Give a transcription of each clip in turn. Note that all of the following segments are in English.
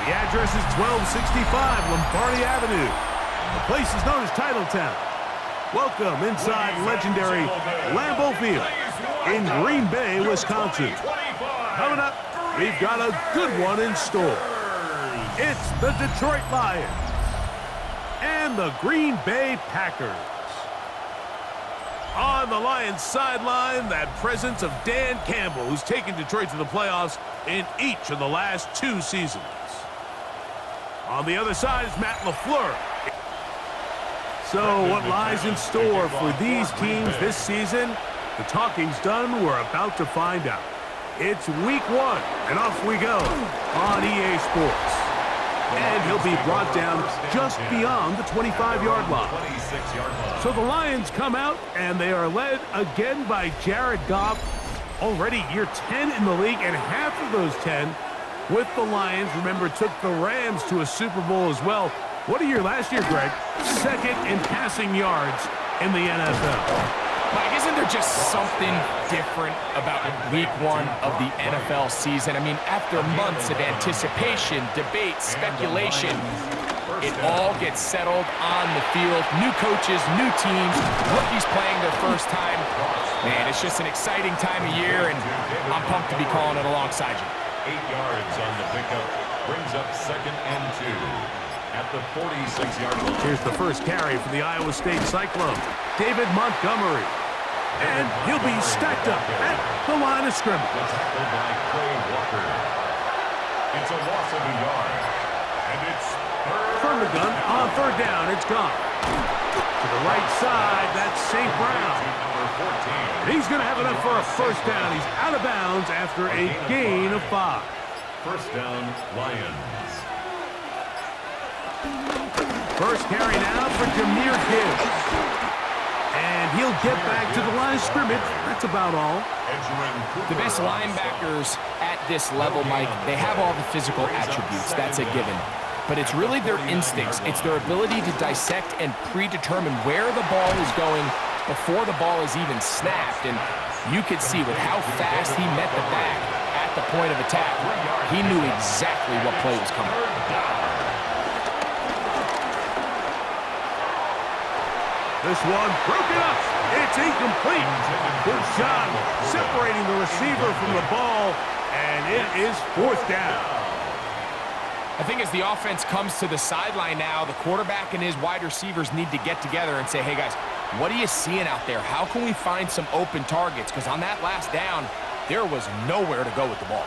The address is 1265 Lombardi Avenue. The place is known as Titletown. Welcome inside legendary Lambeau Field in Green Bay, Wisconsin. Coming up, we've got a good one in store. It's the Detroit Lions and the Green Bay Packers. On the Lions sideline, that presence of Dan Campbell, who's taken Detroit to the playoffs in each of the last 2 seasons. On the other side is Matt LaFleur. So what lies in store for these teams this season? The talking's done. We're about to find out. It's week 1, and off we go on EA Sports. And he'll be brought down just beyond the 25-yard line. So the Lions come out, and they are led again by Jared Goff. Already year 10 in the league, and half of those 10 with the Lions. Remember, took the Rams to a Super Bowl as well. What a year last year, Greg. Second in passing yards in the NFL. Mike, isn't there just something different about week 1 of the NFL season? I mean, after months of anticipation, debate, speculation, it all gets settled on the field. New coaches, new teams, rookies playing their first time. Man, it's just an exciting time of year, and I'm pumped to be calling it alongside you. 8 yards on the pickup, brings up 2nd and 2. At the 46-yard line. Here's the first carry for the Iowa State Cyclone, David Montgomery. And he'll be stacked up at the line of scrimmage. Tackled by Clay Walker. It's a loss of a yard. And it's from the gun on 3rd down. It's gone. To the right side, that's St. Brown. He's going to have enough for a first down. He's out of bounds after a gain of 5. First down, Lions. First carry now for Jahmyr Gibbs. And he'll get back to the line of scrimmage. That's about all. The best linebackers at this level, Mike, they have all the physical attributes. That's a given. But it's really their instincts. It's their ability to dissect and predetermine where the ball is going before the ball is even snapped. And you could see with how fast he met the back at the point of attack, he knew exactly what play was coming. This one broken up. It's incomplete. Good job separating the receiver from the ball, and it is 4th down. I think as the offense comes to the sideline now, the quarterback and his wide receivers need to get together and say, hey, guys, what are you seeing out there? How can we find some open targets? Because on that last down, there was nowhere to go with the ball.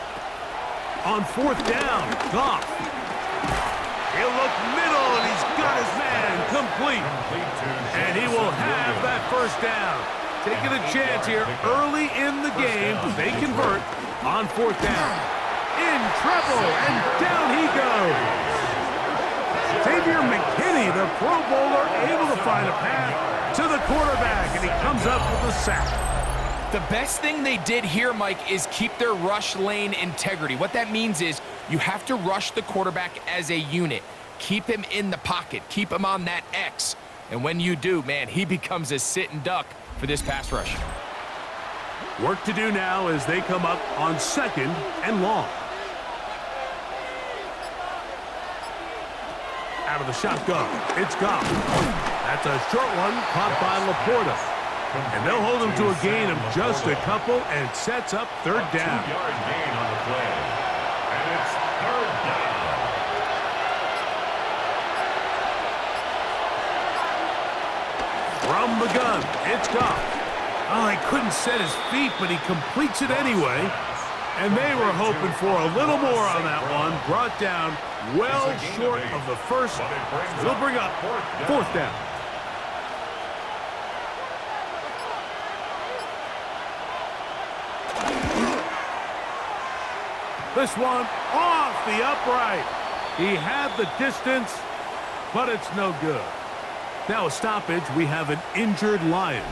On 4th down, Goff. He'll look middle, and he's got his man complete. And he will have that first down. Taking a chance here early in the game. They convert on 4th down. In trouble, and down he goes. Xavier McKinney, the Pro Bowler, able to find a path to the quarterback, and he comes up with a sack. The best thing they did here, Mike, is keep their rush lane integrity. What that means is you have to rush the quarterback as a unit. Keep him in the pocket. Keep him on that X. And when you do, man, he becomes a sitting duck for this pass rush. Work to do now as they come up on 2nd and long. Out of the shotgun, it's Goff. That's a short one caught by Laporta. And they'll hold him to a gain of just a couple, and sets up 3rd down. 2-yard gain on the play. And it's 3rd down. From the gun, it's Goff. Oh, he couldn't set his feet, but he completes it anyway. And they were hoping for a little more on that one. Brought down well short of the first. They'll bring up 4th down. This one off the upright. He had the distance, but it's no good. Now a stoppage, we have an injured Lion.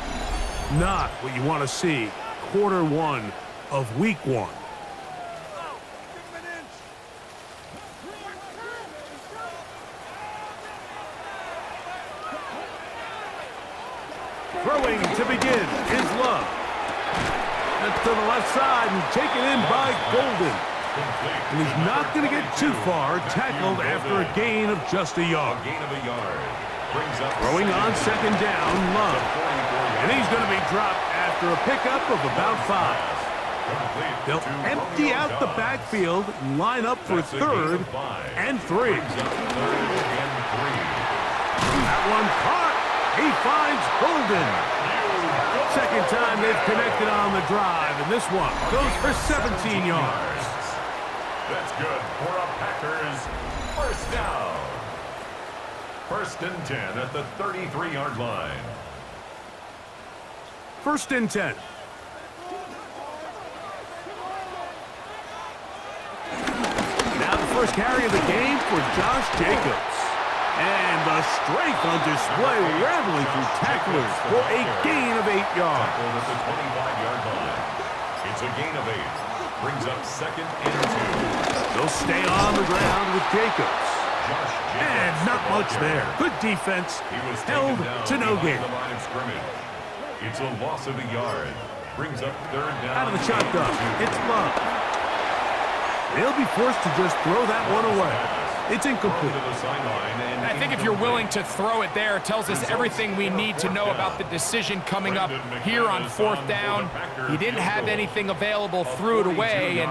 Not what you want to see. Quarter 1 of week 1. Throwing to begin is Love. That's to the left side and taken in by Golden. And he's not going to get too far, tackled after a gain of just a yard. Throwing on second down, Love. And he's going to be dropped after a pickup of about 5. They'll empty out the backfield, line up for third and 3. That one caught. He finds Golden. Second time they've connected on the drive, and this one goes for 17 yards. That's good for a Packers first down. First and 10 at the 33-yard line. First and 10. Now the first carry of the game for Josh Jacobs. And the strength on display, rambling through tacklers for a gain of 8 yards. At the 25-yard line. It's a gain of 8. Brings up second and 2. They'll stay on the ground with Jacobs. And not much there. Good defense. Held to no gain. It's a loss of a yard. Brings up third down. Out of the shotgun. It's Love. They'll be forced to just throw that one away. It's incomplete. I think if you're willing to throw it there, it tells us everything we need to know about the decision coming up here on fourth down. He didn't have anything available, threw it away, and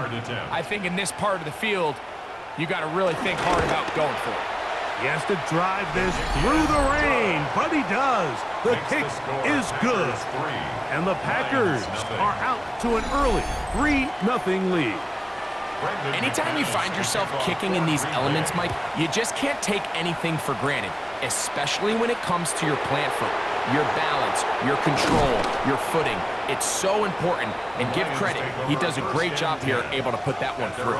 I think in this part of the field, you got to really think hard about going for it. He has to drive this through the rain, but he does. The kick is good. And the Packers are out to an early 3-0 lead. Anytime you find yourself kicking in these elements, Mike, you just can't take anything for granted, especially when it comes to your plant foot, your balance, your control, your footing. It's so important, and give credit. He does a great job here, able to put that one through.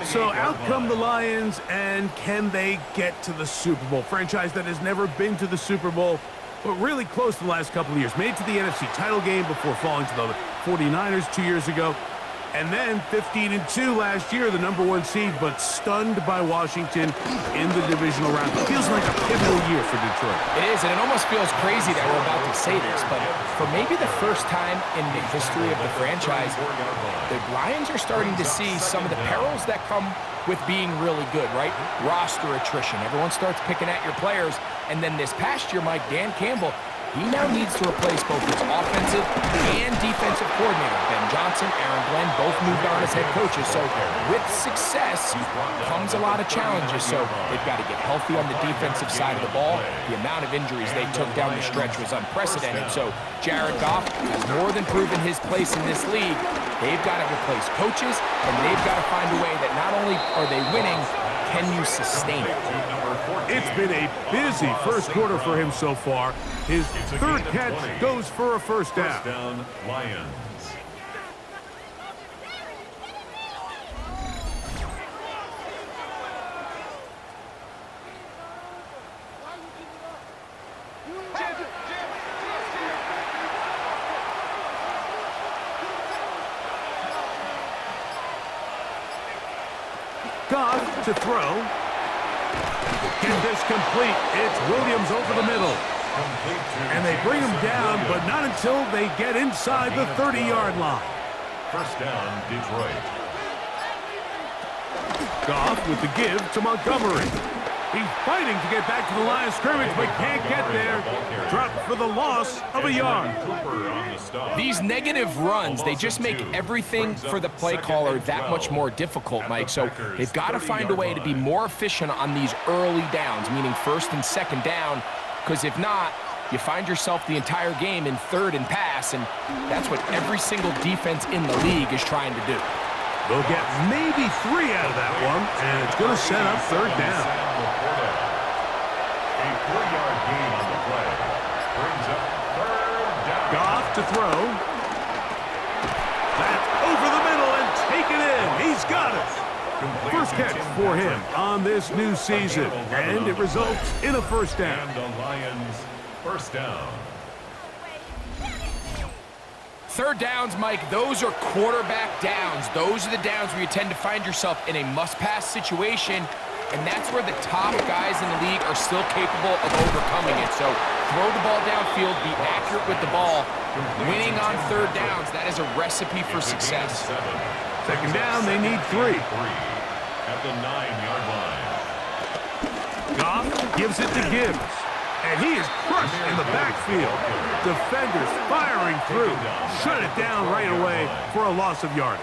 So out come the Lions, and can they get to the Super Bowl? Franchise that has never been to the Super Bowl, but really close the last couple of years. Made it to the NFC title game before falling to the 49ers 2 years ago. And then 15-2 last year, the #1 seed, but stunned by Washington in the divisional round. It feels like a pivotal year for Detroit. It is, and it almost feels crazy that we're about to say this, but for maybe the first time in the history of the franchise, the Lions are starting to see some of the perils that come with being really good, right? Roster attrition. Everyone starts picking at your players. And then this past year, Mike, Dan Campbell, he now needs to replace both his offensive and defensive coordinator. Ben Johnson, Aaron Glenn, both moved on as head coaches. So with success comes a lot of challenges. So they've got to get healthy on the defensive side of the ball. The amount of injuries they took down the stretch was unprecedented. So Jared Goff has more than proven his place in this league. They've got to replace coaches, and they've got to find a way that not only are they winning, can you sustain it? It's been a busy first quarter for him so far. His third catch goes for a first down. First down, Lions. Goff to throw. Get this complete. It's Williams over the middle. And they bring him down, but not until they get inside the 30-yard line. First down, Detroit. Goff with the give to Montgomery. He's fighting to get back to the line of scrimmage, but can't get there. Dropped for the loss of a yard. These negative runs, they just make everything for the play caller that much more difficult, Mike. So they've got to find a way to be more efficient on these early downs, meaning first and second down, because if not, you find yourself the entire game in third and pass, and that's what every single defense in the league is trying to do. They'll get maybe 3 out of that one, and it's going to set up third down. A 3-yard gain on the play. Brings up third down. Goff to throw. That's over the middle and taken in. He's got it. First catch for him on this new season, and it results in a first down. And the Lions first down. Third downs, Mike, those are quarterback downs. Those are the downs where you tend to find yourself in a must-pass situation, and that's where the top guys in the league are still capable of overcoming it. So throw the ball downfield, be accurate with the ball. Winning on third downs, that is a recipe for success. Second down, they need 3. At the 9-yard line. Goff gives it to Gibbs. And he is crushed in the backfield. Defenders firing through. Shut it down right away for a loss of yardage.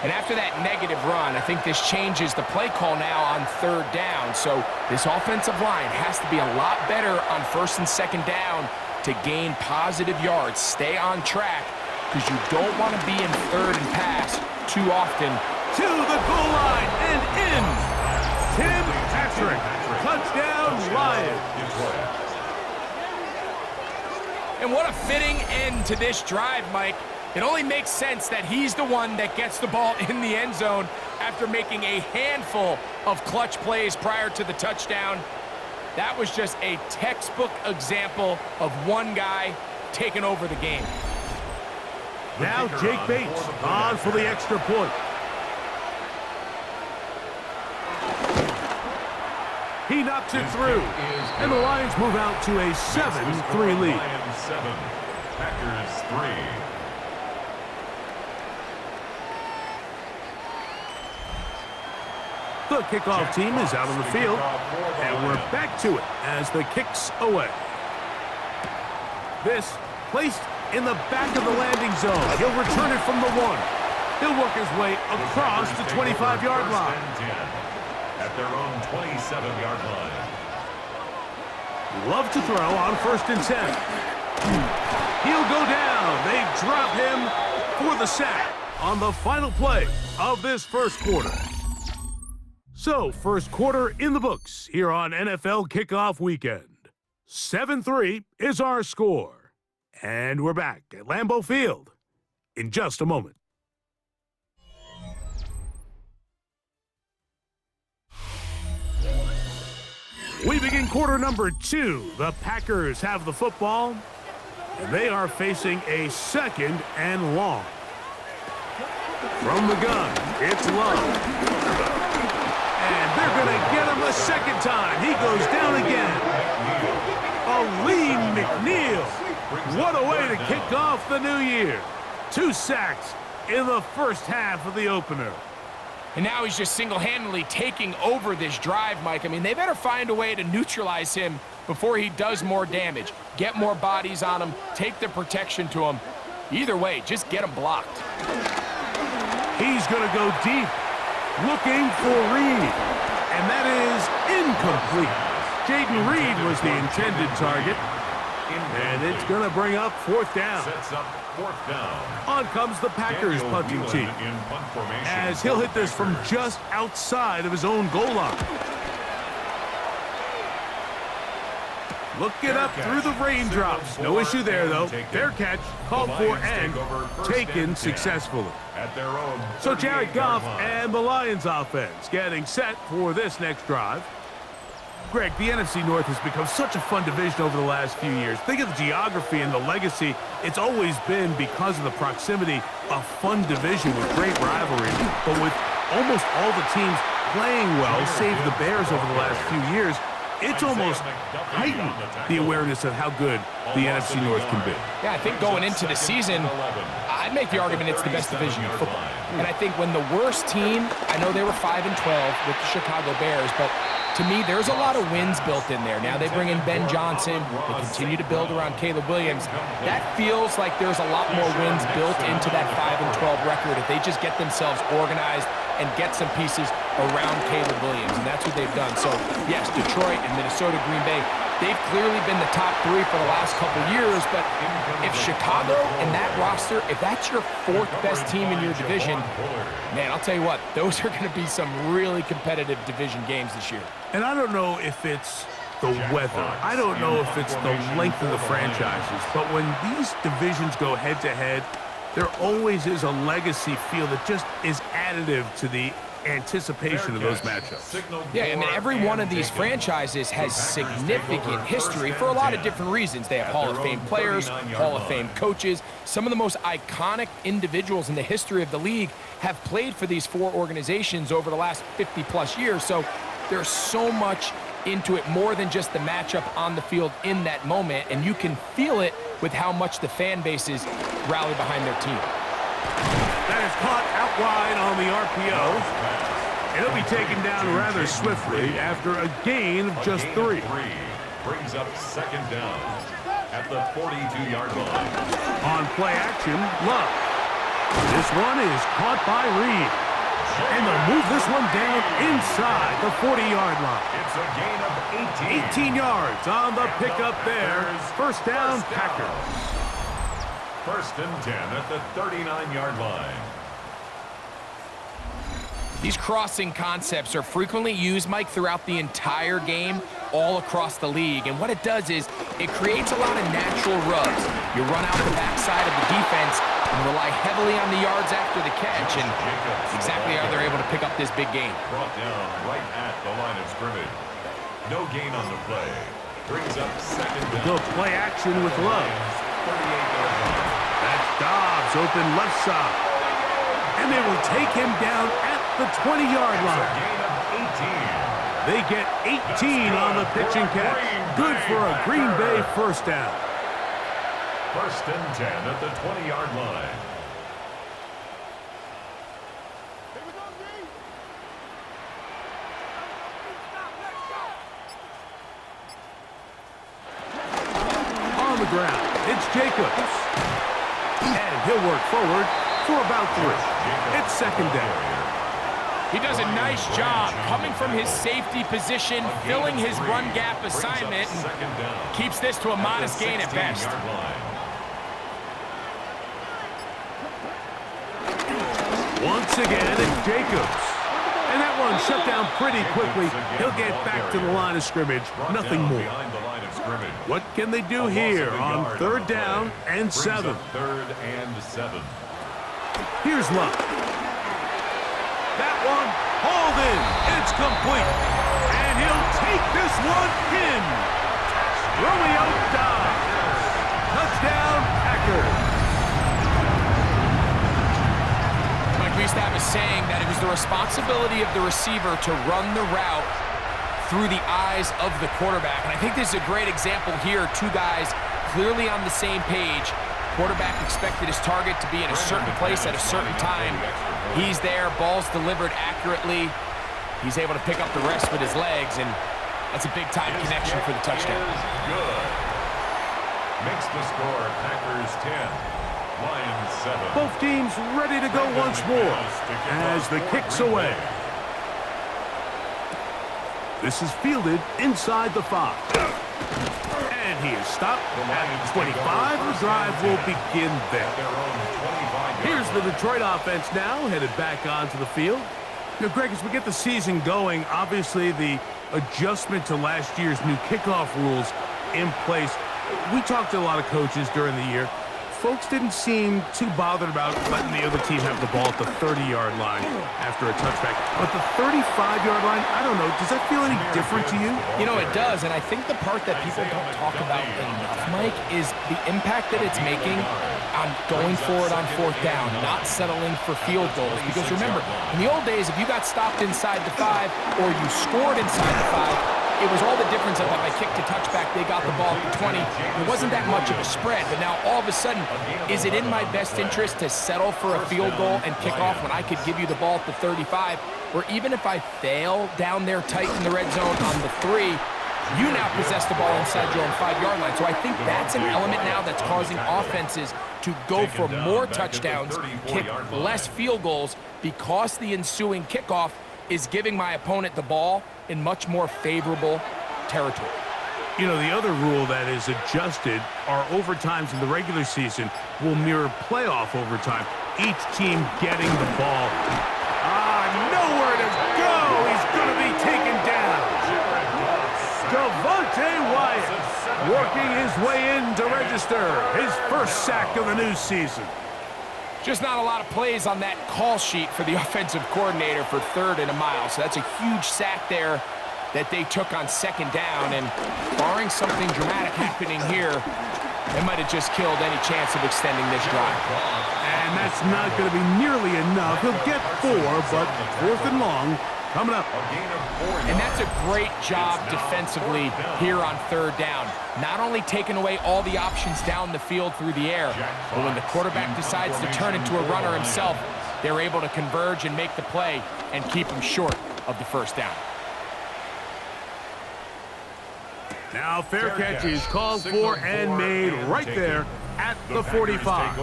And after that negative run, I think this changes the play call now on 3rd down. So this offensive line has to be a lot better on 1st and 2nd down to gain positive yards. Stay on track because you don't want to be in 3rd and pass too often. To the goal line and in. Tim Patrick. Touchdown, Lions. And what a fitting end to this drive, Mike. It only makes sense that he's the one that gets the ball in the end zone after making a handful of clutch plays prior to the touchdown. That was just a textbook example of one guy taking over the game. Now Jake Bates on for the extra point. He knocks it through, and the Lions move out to a 7-3 lead. Lions 7, Packers 3. The kickoff team is out on the field, and we're back to it as the kick's away. This placed in the back of the landing zone. He'll return it from the 1. He'll work his way across the 25-yard line. At their own 27-yard line. Love to throw on 1st and 10. He'll go down. They drop him for the sack on the final play of this first quarter. So, first quarter in the books here on NFL Kickoff Weekend. 7-3 is our score. And we're back at Lambeau Field in just a moment. We begin quarter number 2. The Packers have the football, and they are facing a 2nd and long. From the gun, it's Love. And they're going to get him a 2nd time. He goes down again. Aleem McNeil. What a way to kick off the new year. 2 sacks in the first half of the opener. And now he's just single-handedly taking over this drive, Mike. I mean, they better find a way to neutralize him before he does more damage. Get more bodies on him, take the protection to him. Either way, just get him blocked. He's going to go deep, looking for Reed. And that is incomplete. Jaden Reed was the intended target. And it's going to bring up 4th down. Sets up 4th down. On comes the Packers punting team, as he'll hit this from just outside of his own goal line. Looking up through the raindrops. No issue there, though. Fair catch, called for and taken successfully. So Jared Goff and the Lions offense getting set for this next drive. Greg, the NFC North has become such a fun division over the last few years. Think of the geography and the legacy. It's always been, because of the proximity, a fun division with great rivalry. But with almost all the teams playing well, save the Bears over the last few years, it's almost heightened the awareness of how good the NFC North can be. Yeah, I think going into the season, I'd make the argument it's the best division in football. And I think when the worst team, I know they were 5-12 with the Chicago Bears, but to me, there's a lot of wins built in there. Now they bring in Ben Johnson. They continue to build around Caleb Williams. That feels like there's a lot more wins built into that 5-12 record if they just get themselves organized and get some pieces around Caleb Williams, and that's what they've done. So, yes, Detroit and Minnesota, Green Bay, they've clearly been the top 3 for the last couple years, but if Chicago and that roster, if that's your 4th best team in your division, man, I'll tell you what, those are going to be some really competitive division games this year. And I don't know if it's the weather. I don't know if it's the length of the franchises, but when these divisions go head-to-head, there always is a legacy feel that just is additive to the anticipation of those matchups. Yeah, I mean, every one of these franchises has significant history for a lot of different reasons. They have Hall of Fame players, Hall of Fame coaches. Some of the most iconic individuals in the history of the league have played for these 4 organizations over the last 50-plus years. So there's so much into it, more than just the matchup on the field in that moment, and you can feel it with how much the fan bases rally behind their team. That is caught out wide on the RPO. He'll be taken down rather swiftly after a gain of just 3. Brings up second down at the 42-yard line. On play action, Love. This one is caught by Reed. And they'll move this one down inside the 40-yard line. It's a gain of 18 yards on the pickup there. First down, Packers. First and 10 at the 39-yard line. These crossing concepts are frequently used, Mike, throughout the entire game, all across the league. And what it does is it creates a lot of natural rubs. You run out the backside of the defense and rely heavily on the yards after the catch. And exactly how they're able to pick up this big gain. Brought down right at the line of scrimmage. No gain on the play. Brings up second down. The play action with Love. 38-yard line. That's Dobbs open left side. And they will take him down at the 20-yard line. Gain of 18. They get 18 on the pitch and catch. Good for a Green Bay first down. First and 10 at the 20-yard line. On the ground, it's Jacobs. And he'll work forward for about 3. It's second down. He does a nice job coming from his safety position, filling his run gap assignment, and keeps this to a modest gain at best. Once again, it's Jacobs. And that one shut down pretty quickly. He'll get back to the line of scrimmage. Nothing more. What can they do here on third down and 7? Third and 7. Here's Love. That one hauled in. It's complete. And he'll take this one in. Romeo Dobbs. Touchdown, Packers. We used to have a saying that it was the responsibility of the receiver to run the route through the eyes of the quarterback. And I think this is a great example here. Two guys clearly on the same page. Quarterback expected his target to be in a certain place at a certain time. He's there, ball's delivered accurately. He's able to pick up the rest with his legs, and that's a big-time connection for the touchdown. Good. Makes the score Packers 10. Lions 7. Both teams ready to go once more as the kick's away. This is fielded inside the 5. And he is stopped at 25. The drive will begin there. Here's the Detroit offense now, headed back onto the field. You know, Greg, as we get the season going, obviously the adjustment to last year's new kickoff rules in place. We talked to a lot of coaches during the year. Folks didn't seem too bothered about letting the other team have the ball at the 30-yard line after a touchback. But the 35-yard line, I don't know, does that feel any different to you? You know, it does, and I think the part that people don't talk about enough, Mike, is the impact that it's making on going forward on fourth down, not settling for field goals. Because remember, in the old days, if you got stopped inside the 5 or you scored inside the 5, it was all the difference of if I kicked a touchback, they got the ball at the 20. It wasn't that much of a spread, but now all of a sudden, is it in my best interest to settle for a field goal and kick off when I could give you the ball at the 35? Or even if I fail down there tight in the red zone on the 3, you now possess the ball inside your own 5-yard line. So I think that's an element now that's causing offenses to go for more touchdowns, kick less field goals, because the ensuing kickoff is giving my opponent the ball in much more favorable territory. You know, the other rule that is adjusted are overtimes in the regular season will mirror playoff overtime. Each team getting the ball. Nowhere to go. He's going to be taken down. Devontae Wyatt working his way in to register his first sack of the new season. Just not a lot of plays on that call sheet for the offensive coordinator for 3rd and a mile. So that's a huge sack there that they took on 2nd down. And barring something dramatic happening here, they might have just killed any chance of extending this drive. And that's not going to be nearly enough. He'll get 4, but 4th and long coming up. And that's a great job defensively here on 3rd down. Not only taking away all the options down the field through the air, but when the quarterback decides to turn into a runner himself, they're able to converge and make the play and keep them short of the first down. Now fair catch is called for and made right there at the 45.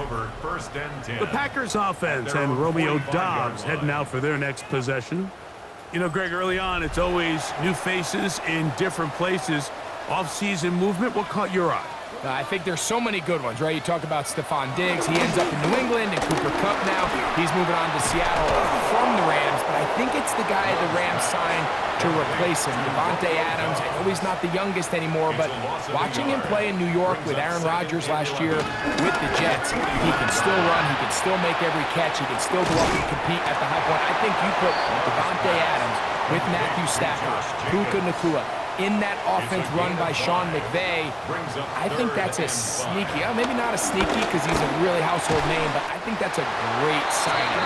The Packers offense and Romeo Doubs heading out for their next possession. You know, Greg, early on, it's always new faces in different places. Off-season movement, what caught your eye? I think there's so many good ones, right? You talk about Stephon Diggs. He ends up in New England, and Cooper Kupp now. He's moving on to Seattle from the Rams, but I think it's the guy the Rams signed to replace him, Davante Adams. I know he's not the youngest anymore, but watching him play in New York with Aaron Rodgers last year with the Jets, he can still run, he can still make every catch, he can still go up and compete at the high point. I think you put Davante Adams with Matthew Stafford, Puka Nacua, in that offense run by Sean McVay, I think that's a sneaky, maybe not a sneaky because he's a really household name, but I think that's a great signing.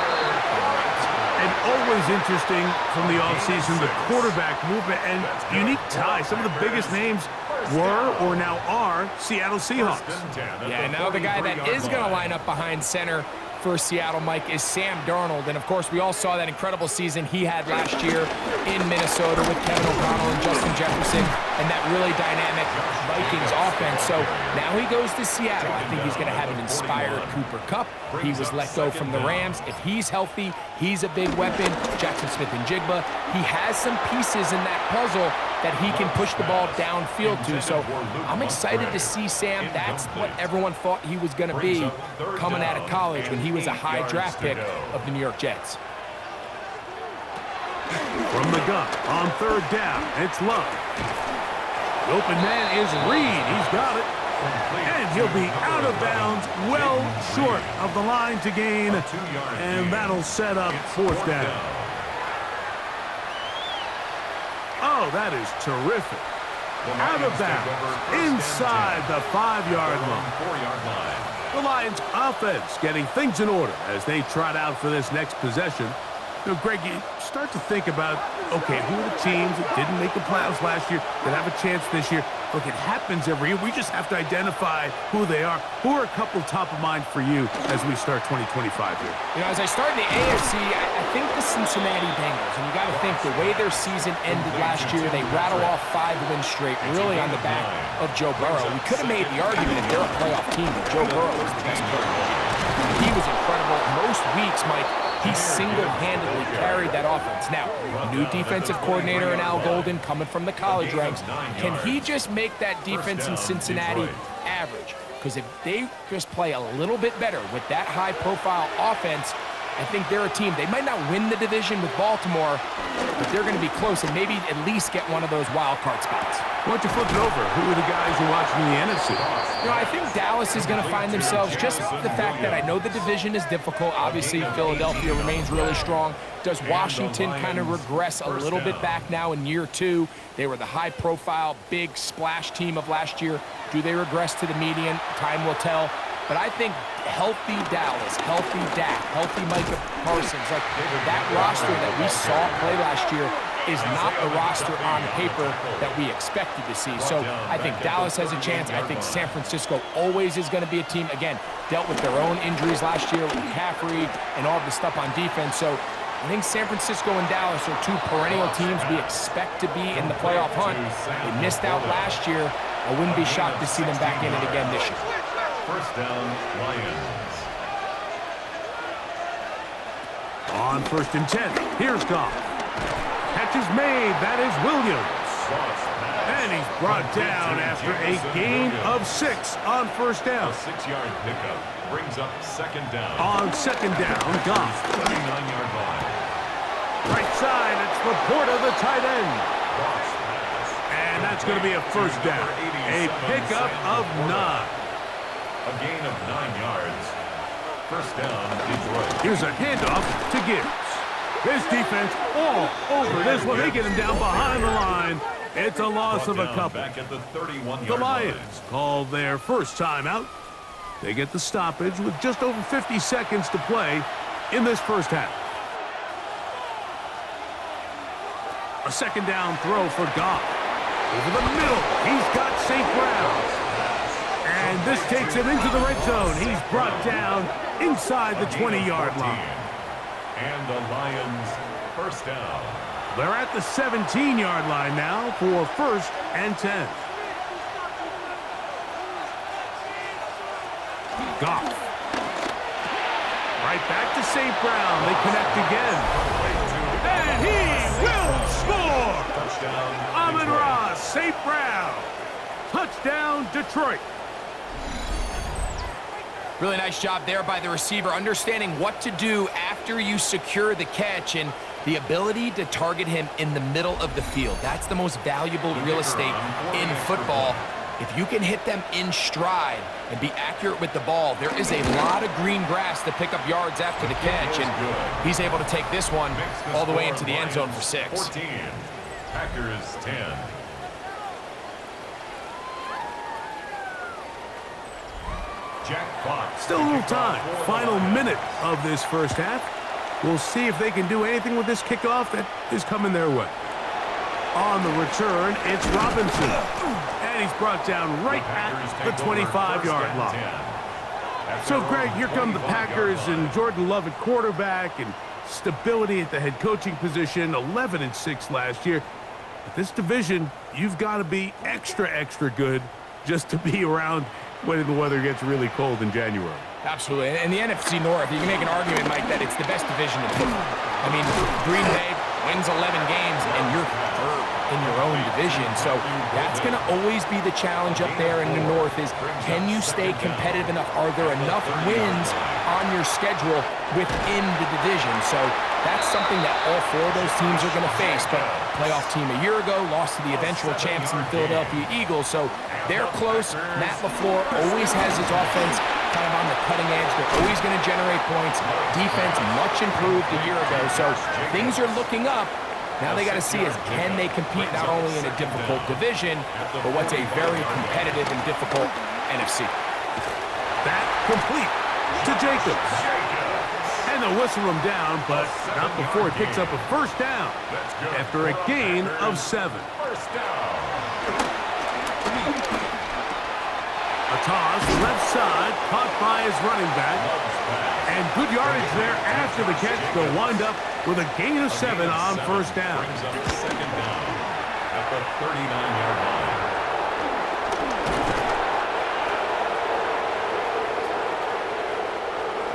And always interesting from the offseason, the quarterback movement and unique ties. Some of the biggest names were or now are Seattle Seahawks. Yeah, and now the guy that is going to line up behind center for Seattle, Mike, is Sam Darnold. And, of course, we all saw that incredible season he had last year in Minnesota with Kevin O'Connell and Justin Jefferson and that really dynamic Vikings offense. So now he goes to Seattle. I think he's going to have an inspired Cooper Kupp. He was let go from the Rams. If he's healthy, he's a big weapon. Jackson Smith-Njigba, he has some pieces in that puzzle that he can push the ball downfield to. So I'm excited to see Sam. That's what everyone thought he was going to be coming out of college when he was a high draft pick of the New York Jets. From the gun on third down, it's Love. The open man is Reed. He's got it. And he'll be out of bounds, well short of the line to gain. And that'll set up fourth down. Oh, that is terrific. Out of bounds, inside the 5-yard line. The Lions offense getting things in order as they trot out for this next possession. You know, Greg, you start to think about, okay, who are the teams that didn't make the playoffs last year that have a chance this year? Look, it happens every year. We just have to identify who they are. Who are a couple top of mind for you as we start 2025 here? You know, as I start in the AFC, I think the Cincinnati Bengals, and you got to think the way their season ended last year, they rattle off 5 wins straight, really on the back of Joe Burrow. We could have made the argument if they're a playoff team that Joe Burrow was the best player. He was incredible. Most weeks, Mike, he single-handedly carried that offense. Now, new defensive coordinator in Al Golden coming from the college ranks. Can he just make that defense in Cincinnati average? Because if they just play a little bit better with that high-profile offense, I think they're a team. They might not win the division with Baltimore, but they're going to be close and maybe at least get one of those wild card spots. Why don't you flip it over? Who are the guys you're watching in the NFC? You know, I think Dallas is going to find themselves, just the fact that I know the division is difficult. Obviously, Philadelphia remains really strong. Does Washington kind of regress a little bit back now in year 2? They were the high-profile, big splash team of last year. Do they regress to the median? Time will tell. But I think healthy Dallas, healthy Dak, healthy Micah Parsons, like that roster that we saw play last year is not the roster on paper that we expected to see. So I think Dallas has a chance. I think San Francisco always is going to be a team, again, dealt with their own injuries last year with McCaffrey and all the stuff on defense. So I think San Francisco and Dallas are 2 perennial teams we expect to be in the playoff hunt. They missed out last year. I wouldn't be shocked to see them back in it again this year. First down, Lions. On 1st and 10, here's Goff. Catch is made, that is Williams. And he's brought down after a gain of 6 on 1st down. A 6-yard pickup brings up 2nd down. On 2nd down, Goff. 29-yard line. Right side, it's Laporta, the tight end. And that's going to be a 1st down. A pickup of 9. A gain of 9 yards. 1st down, Detroit. Here's a handoff to Gibbs. This defense all over this one. They get him down behind the line. It's a loss of a couple. Back at the 31-yard The Lions call their first timeout. They get the stoppage with just over 50 seconds to play in this first half. A 2nd down throw for Goff. Over the middle, he's got St. Brown. And this takes him into the red zone. He's brought down inside the 20-yard line. And the Lions, first down. They're at the 17-yard line now for 1st and 10. Goff. Right back to St. Brown. They connect again. And he will score! Touchdown, Amon-Ra, St. Brown. Touchdown, Detroit. Really nice job there by the receiver, understanding what to do after you secure the catch and the ability to target him in the middle of the field. That's the most valuable real estate in football. If you can hit them in stride and be accurate with the ball, there is a lot of green grass to pick up yards after the catch, and he's able to take this one all the way into the end zone for 6. 14, Packers 10. Jack Fox. Still a little time. Final minute of this first half. We'll see if they can do anything with this kickoff that is coming their way. On the return, it's Robinson. And he's brought down right at the 25-yard line. So, Greg, here come the Packers and Jordan Love at quarterback and stability at the head coaching position, 11-6 last year. But this division, you've got to be extra, extra good just to be around when the weather gets really cold in January. Absolutely. In the NFC North, you can make an argument, Mike, that it's the best division in football. I mean, Green Bay wins 11 games, and you're third in your own division. So that's going to always be the challenge up there in the North is, can you stay competitive enough? Are there enough wins on your schedule within the division? So that's something that all 4 of those teams are going to face. But playoff team a year ago lost to the eventual champs in the Philadelphia Eagles. So they're close. Matt LaFleur always has his offense kind of on the cutting edge. They're always going to generate points. Defense much improved a year ago. So things are looking up. Now they got to see is can they compete not only in a difficult division, but what's a very competitive and difficult NFC. That complete to Jacobs. And they'll whistle him down, but not before he picks up a first down after a gain of 7. First down. A toss, left side, caught by his running back. And good yardage there after the catch. They'll wind up with a gain of 7 on first down. Brings up second down at the 39-yard line.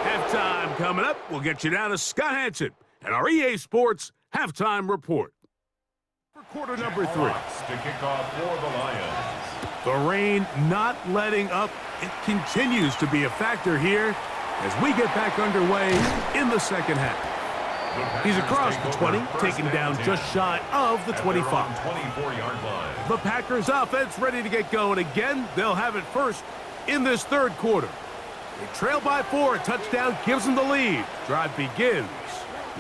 Halftime coming up. We'll get you down to Scott Hansen and our EA Sports Halftime Report. For quarter number 3. To kick off for the Lions. The rain not letting up. It continues to be a factor here as we get back underway in the second half. He's across the 20, taken down just shy of the 25. 24-yard line. The Packers offense ready to get going again. They'll have it first in this third quarter. They trail by 4. A touchdown gives them the lead. Drive begins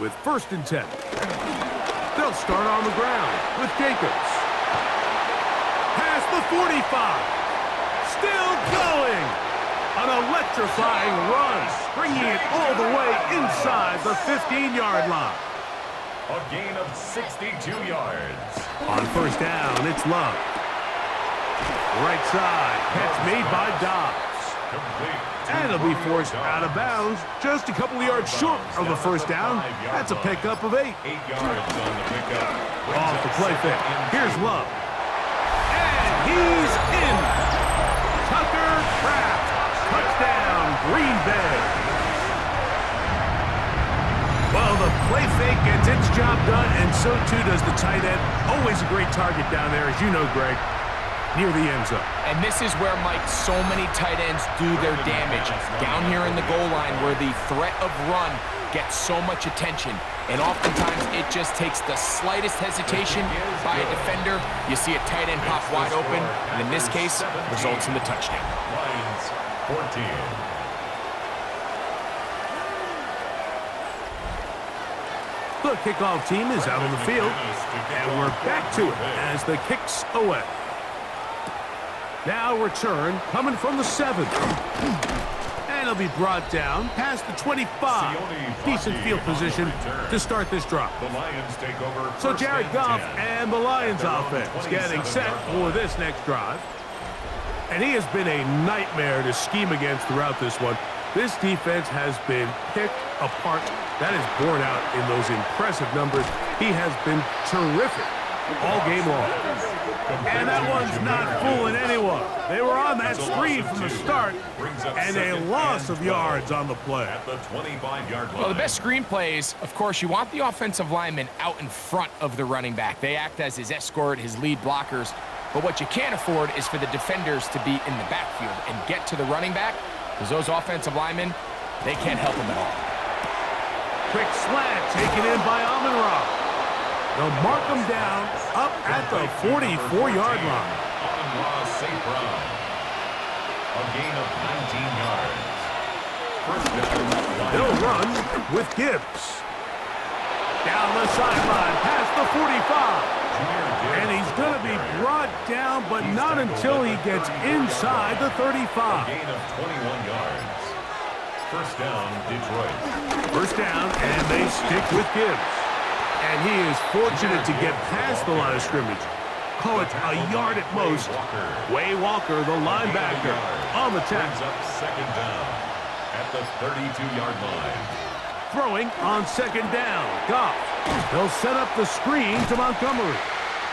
with 1st and 10. They'll start on the ground with Jacobs. Past the 45. Still going. An electrifying run, bringing it all the way inside the 15-yard line. A gain of 62 yards. On first down, it's Love. Right side, catch made by Dobbs. Complete. And it'll be forced out of bounds, just a couple of yards short of a first down. That's a pickup of 8. 8 yards on the pickup. Off the play fake. Here's Love. And he's in. Tucker Kraft. Touchdown, Green Bay. Well, the play fake gets its job done, and so too does the tight end. Always a great target down there, as you know, Greg, near the end zone. And this is where, Mike, so many tight ends do their damage. Down here in the goal line where the threat of run gets so much attention. And oftentimes it just takes the slightest hesitation by a defender. You see a tight end pop wide open, and in this case, results in the touchdown. Lions 14. The kickoff team is out on the field, and we're back to it as the kick's away. Now return coming from the 7. And it'll be brought down past the 25. Decent field position to start this drive. The Lions take over. So Jared Goff and the Lions offense getting set for this next drive. And he has been a nightmare to scheme against throughout this one. This defense has been picked apart That is borne out in those impressive numbers. He has been terrific all game long. And that one's not fooling anyone. They were on that screen from the start, and a loss of yards on the play. At the 25-yard line. Well, the best screen plays, of course, you want the offensive lineman out in front of the running back. They act as his escort, his lead blockers. But what you can't afford is for the defenders to be in the backfield and get to the running back, because those offensive linemen, they can't help him at all. Quick slant taken in by Amon-Ra. They'll mark him down up at the 44-yard line. Amon-Ra St. Brown. A gain of 19 yards. First down. They'll run with Gibbs. Down the sideline, past the 45. And he's going to be brought down, but not until he gets inside the 35. A gain of 21 yards. First down, Detroit. First down, and they stick with Gibbs. And he is fortunate to get past the line of scrimmage. Call it a yard at most. Way Walker, the linebacker, on the tackle. Up second down at the 32-yard line. Throwing on second down. Goff. They'll set up the screen to Montgomery.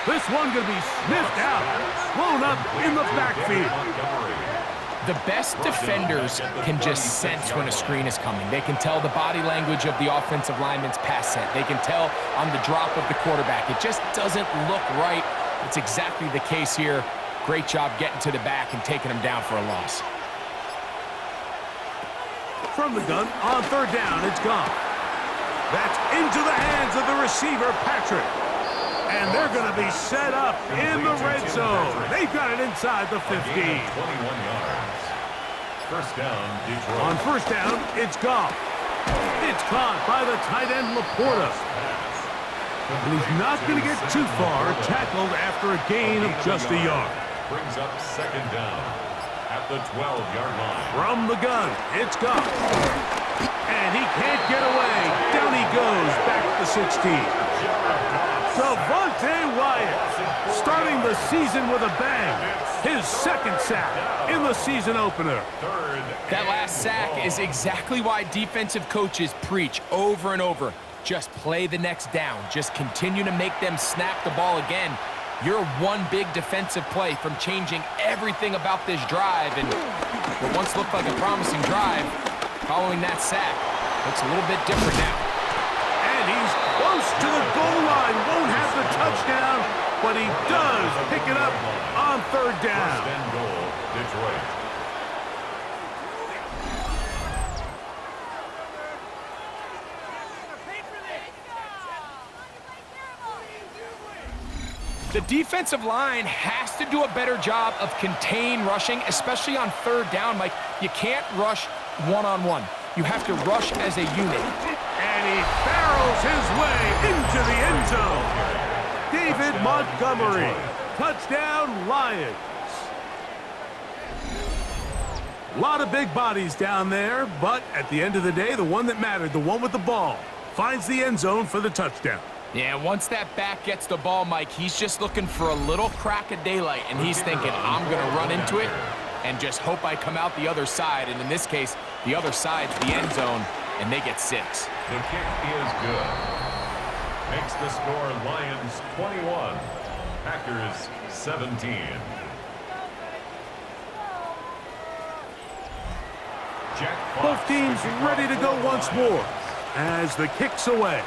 This one going to be sniffed out. Blown up in the backfield. The best defenders can just sense when a screen is coming. They can tell the body language of the offensive lineman's pass set. They can tell on the drop of the quarterback. It just doesn't look right. It's exactly the case here. Great job getting to the back and taking him down for a loss. From the gun, on third down, it's gone. That's into the hands of the receiver, Patrick. And they're going to be set up in the red zone. They've got it inside the 15. 21 yards. First down, Detroit. On first down, it's Goff. It's caught by the tight end, Laporta. And he's not going to get too far, tackled after a gain of just a yard. Brings up second down at the 12-yard line. From the gun, it's Goff. And he can't get away. Down he goes, back to the 16. Devontae Wyatt starting the season with a bang. His second sack in the season opener. That last sack is exactly why defensive coaches preach over and over. Just play the next down. Just continue to make them snap the ball again. You're one big defensive play from changing everything about this drive. And what once looked like a promising drive, following that sack, looks a little bit different now. And he's close to the goal line. Won't have the touchdown, but he does pick it up on third down. First and goal, Detroit. The defensive line has to do a better job of contain rushing, especially on third down. Mike, you can't rush one-on-one. You have to rush as a unit. And he barrels his way into the end zone. David Montgomery. Touchdown, Lions. A lot of big bodies down there, but at the end of the day, the one that mattered, the one with the ball, finds the end zone for the touchdown. Yeah, once that back gets the ball, Mike, he's just looking for a little crack of daylight, and he's thinking, I'm going to run into it and just hope I come out the other side. And in this case, the other side's the end zone, and they get 6. The kick is good. Makes the score Lions 21, Packers 17. Both teams ready to go once more as the kick's away.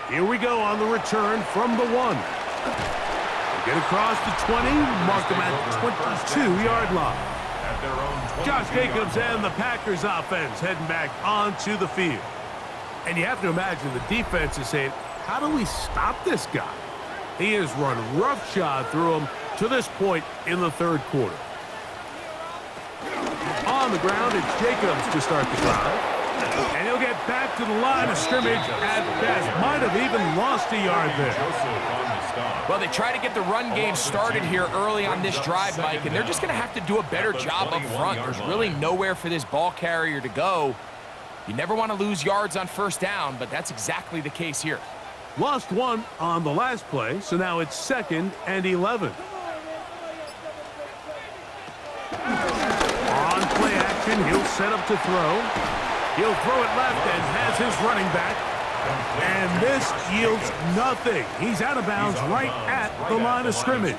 Here we go on the return from the 1. They get across the 20, mark them at the 22-yard line. Josh Jacobs and the Packers offense heading back onto the field. And you have to imagine the defense is saying, how do we stop this guy? He has run roughshod through him to this point in the third quarter. On the ground, it's Jacobs to start the drive. And he'll get back to the line of scrimmage at best. Might have even lost a yard there. Well, they try to get the run game started here early on this drive, Mike, and they're just going to have to do a better job up front. There's really nowhere for this ball carrier to go. You never want to lose yards on first down, but that's exactly the case here. Lost one on the last play, so now it's 2nd and 11. On play action, he'll set up to throw. He'll throw it left and has his running back. And this yields nothing. He's out of bounds right at the line of scrimmage.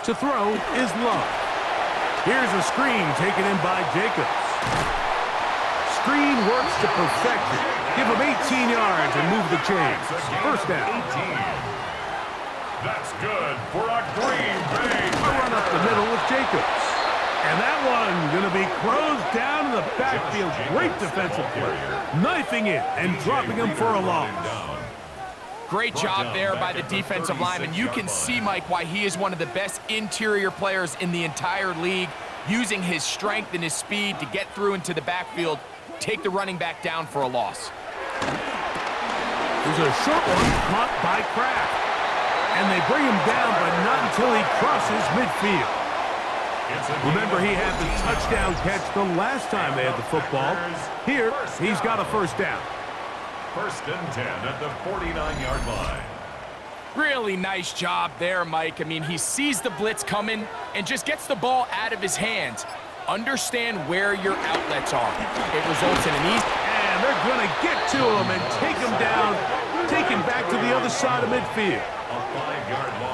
To throw is Love. Here's a screen taken in by Jacobs. Screen works to perfection. Give him 18 yards and move the chains. First down. That's good for a Green Bay. A run up the middle with Jacobs. And that one going to be closed down in the backfield. Great defensive play. Knifing it and dropping him for a loss. Great job there by the defensive lineman. You can see, Mike, why he is one of the best interior players in the entire league, using his strength and his speed to get through into the backfield, take the running back down for a loss. There's a short one caught by Kraft. And they bring him down, but not until he crosses midfield. Remember, he had the touchdown catch the last time they had the football. Here, he's got a first down. First and 10 at the 49-yard line. Really nice job there, Mike. I mean, he sees the blitz coming and just gets the ball out of his hands. Understand where your outlets are. It results in an easy... And they're going to get to him and take him down, take him back to the other side of midfield.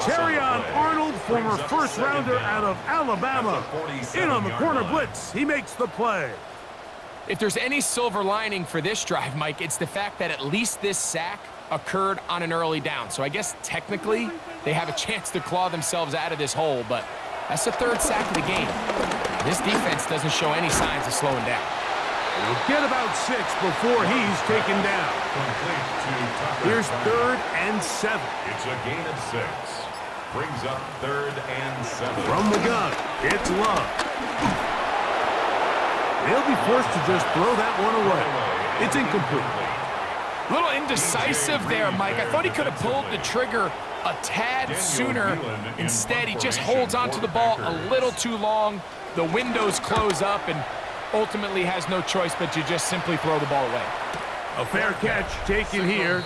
Terrion Arnold, former first-rounder out of Alabama. In on the corner blitz. He makes the play. If there's any silver lining for this drive, Mike, it's the fact that at least this sack occurred on an early down. So I guess technically they have a chance to claw themselves out of this hole, but that's the third sack of the game. This defense doesn't show any signs of slowing down. He'll get about 6 before he's taken down. Here's 3rd and 7. It's a gain of 6. Brings up 3rd and 7. From the gun, it's Love. They'll be forced to just throw that one away. It's incomplete. A little indecisive there, Mike. I thought he could have pulled the trigger a tad sooner. Instead, he just holds onto the ball a little too long. The windows close up and ultimately has no choice but to just simply throw the ball away. A fair catch taken here,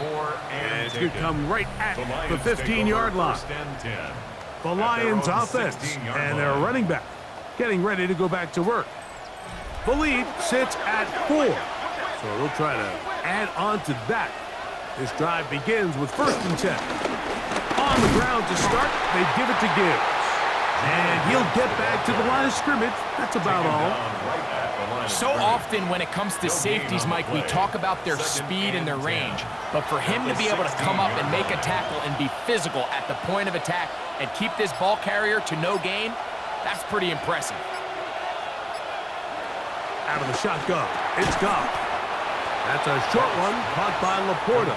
and it could come right at the 15-yard line. The Lions offense and their running back getting ready to go back to work. The lead sits at 4, so they'll try to add on to that. This drive begins with 1st and 10. On the ground to start, they give it to Gibbs. And he'll get back to the line of scrimmage. That's about all. So often when it comes to safeties, Mike, we talk about their speed and their range. But for him to be able to come up and make a tackle and be physical at the point of attack and keep this ball carrier to no gain, that's pretty impressive. Out of the shotgun, it's Goff. That's a short one caught by Laporta.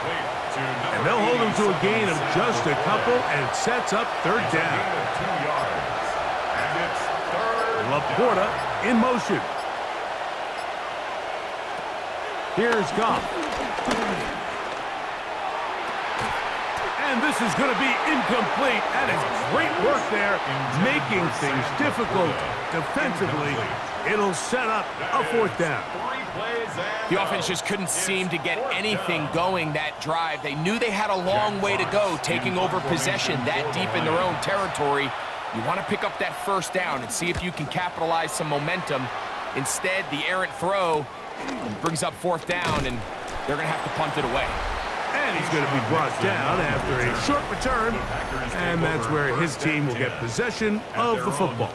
And they'll hold him to a gain of just a couple and sets up 3rd down. Laporta in motion. Here's Goff. And this is going to be incomplete. That is great work there, making things difficult defensively. It'll set up a 4th down. The offense just couldn't seem to get anything going that drive. They knew they had a long way to go, taking over possession that deep in their own territory. You want to pick up that 1st down and see if you can capitalize some momentum. Instead, the errant throw brings up 4th down, and they're going to have to punt it away. And he's going to be brought down after a short return, and that's where his team will get possession of the football.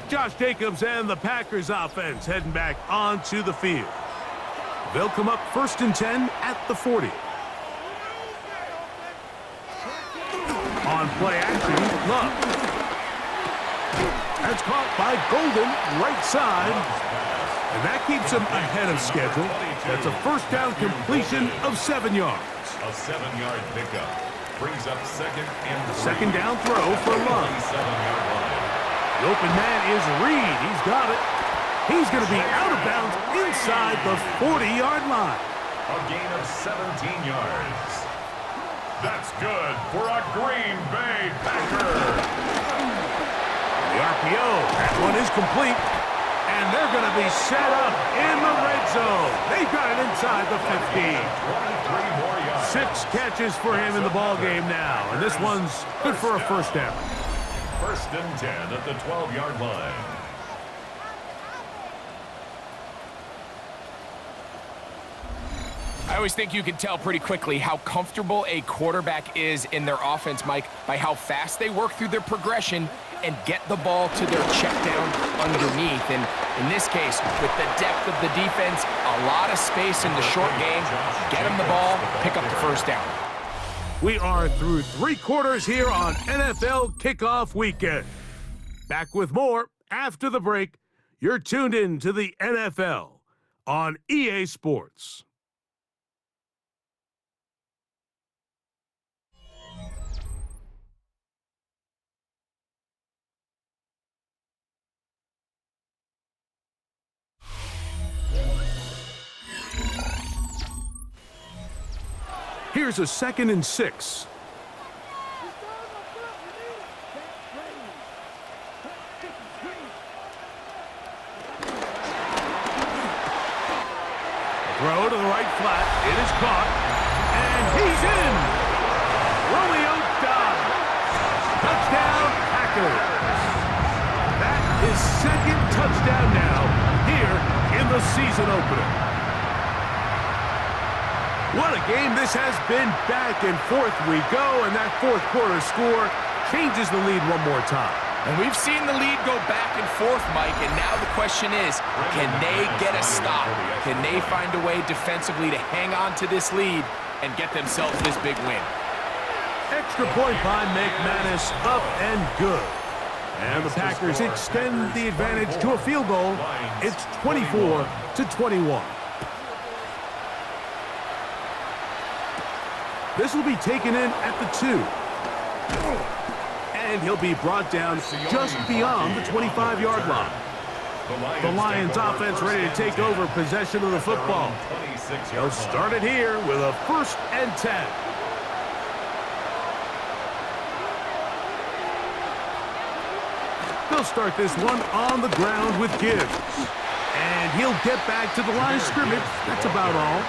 Josh Jacobs and the Packers offense heading back onto the field. They'll come up 1st and 10 at the 40. On play action, Love. That's caught by Golden, right side. And that keeps him ahead of schedule. That's a 1st down completion of 7 yards. A 7-yard pickup. Brings up 2nd and 3. 2nd down throw for Love. The open man is Reed. He's got it. He's going to be out of bounds inside the 40-yard line. A gain of 17 yards. That's good for a Green Bay Packer. The RPO, that one is complete. And they're going to be set up in the red zone. They've got it inside the 15. 6 catches for him in the ball game now. And this one's good for a 1st down. 1st and 10 at the 12-yard line. I always think you can tell pretty quickly how comfortable a quarterback is in their offense, Mike, by how fast they work through their progression and get the ball to their check down underneath. And in this case, with the depth of the defense, a lot of space in the short game, get them the ball, pick up the first down. We are through 3 quarters here on NFL Kickoff Weekend. Back with more after the break. You're tuned in to the NFL on EA Sports. Here's a 2nd and 6. Throw to the right flat. It is caught. And he's in. Romeo dives. Touchdown, Packers. That is 2nd touchdown now here in the season opener. What a game this has been. Back and forth we go, and that 4th quarter score changes the lead one more time. And we've seen the lead go back and forth, Mike, and now the question is, can they get a stop? Can they find a way defensively to hang on to this lead and get themselves this big win? Extra point by McManus, up and good. And the Packers extend the advantage to a field goal. It's 24-21. This will be taken in at the 2. And he'll be brought down just beyond the 25-yard line. The Lions offense ready to take over possession of the football. They'll start it here with a 1st and 10. They'll start this one on the ground with Gibbs. And he'll get back to the line of scrimmage. That's about all.